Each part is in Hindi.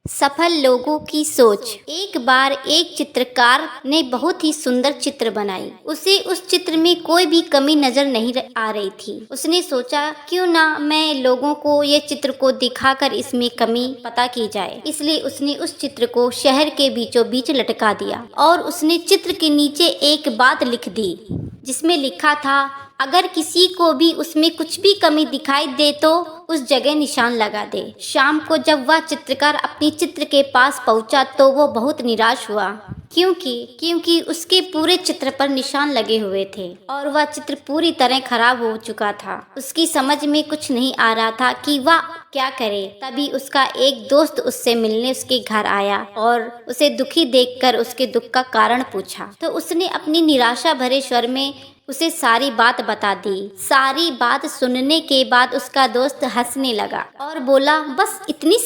सफल लोगों की सोच। एक बार एक चित्रकार ने बहुत ही सुंदर चित्र बनाई। उसे उस चित्र में कोई भी कमी नजर नहीं आ रही थी। उसने सोचा क्यों ना मैं लोगों को ये चित्र को दिखाकर इसमें कमी पता की जाए। इसलिए उसने उस चित्र को शहर के बीचों बीच लटका दिया और उसने चित्र के नीचे एक बात लिख दी जिसमें लिखा था, अगर किसी को भी उसमें कुछ भी कमी दिखाई दे तो उस जगह निशान लगा दे। शाम को जब वह चित्रकार अपनी चित्र के पास पहुंचा तो वो बहुत निराश हुआ क्योंकि उसके पूरे चित्र पर निशान लगे हुए थे और वह चित्र पूरी तरह खराब हो चुका था। उसकी समझ में कुछ नहीं आ रहा था कि वह क्या करे। तभी उसका एक दोस्त उससे मिलने उसके घर आया और उसे दुखी देखकर उसके दुख का कारण पूछा। तो उसने अपनी निराशा भरे स्वर में उसे सारी बात बता दी। सारी बात सुनने के बाद उसका दोस्त हंसने लगा और बोला, बस इतनी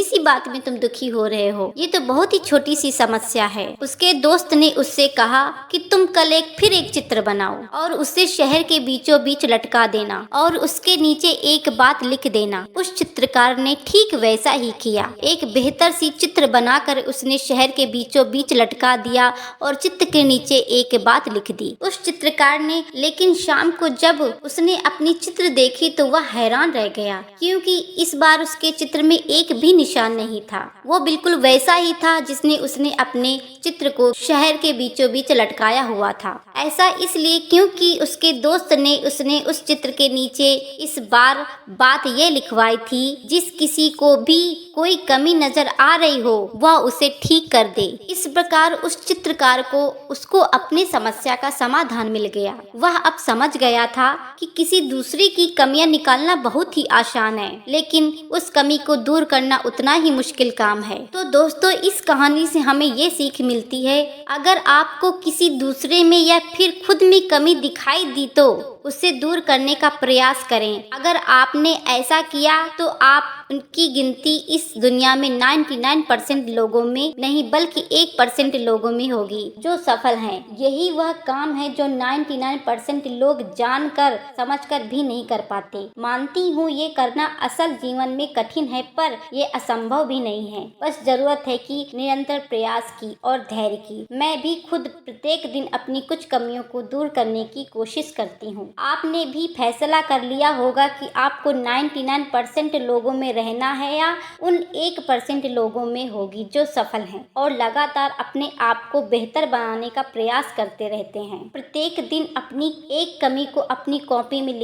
सी बात में तुम दुखी हो रहे हो, ये तो बहुत ही छोटी सी समस्या है। उसके दोस्त ने उससे कहा कि तुम कल फिर एक चित्र बनाओ और उसे शहर के बीचों बीच लटका देना और उसके नीचे एक बात लिख देना। उस चित्रकार ने ठीक वैसा ही किया। एक बेहतर सी चित्र बनाकर उसने शहर के बीचों बीच लटका दिया और चित्र के नीचे एक बात लिख दी उस चित्रकार ने। लेकिन शाम को जब उसने अपनी चित्र देखी तो वह हैरान रह गया क्योंकि इस बार उसके चित्र में एक भी निशान नहीं था। वो बिल्कुल वैसा ही था जिसने उसने अपने चित्र को शहर के बीचों बीच लटकाया हुआ था। ऐसा इसलिए क्योंकि उसके दोस्त ने उसने उस चित्र के नीचे इस बार बात ये लिखवाई थी, जिस किसी को भी कोई कमी नजर आ रही हो वह उसे ठीक कर दे। इस प्रकार उस चित्रकार को उसको अपनी समस्या का समाधान मिल गया। वह अब समझ गया था कि किसी दूसरे की कमियां निकालना बहुत ही आसान है, लेकिन उस कमी को दूर करना उतना ही मुश्किल काम है। तो दोस्तों, इस कहानी से हमें ये सीख मिलती है, अगर आपको किसी दूसरे में या फिर खुद में कमी दिखाई दी तो उसे दूर करने का प्रयास करें। अगर आपने ऐसा किया तो आप उनकी गिनती इस दुनिया में 99% लोगों में नहीं बल्कि 1% लोगों में होगी जो सफल हैं। यही वह काम है जो 99% लोग जानकर समझकर भी नहीं कर पाते। मानती हूँ ये करना असल जीवन में कठिन है, पर ये असंभव भी नहीं है। बस जरूरत है कि निरंतर प्रयास की और धैर्य की। मैं भी खुद प्रत्येक दिन अपनी कुछ कमियों को दूर करने की कोशिश करती हूँ। आपने भी फैसला कर लिया होगा कि आपको 99% लोगों में रहना है या उन 1% लोगों में होगी जो सफल हैं और लगातार अपने आप को बेहतर बनाने का प्रयास करते रहते हैं। प्रत्येक दिन अपनी एक कमी को अपनी कॉपी में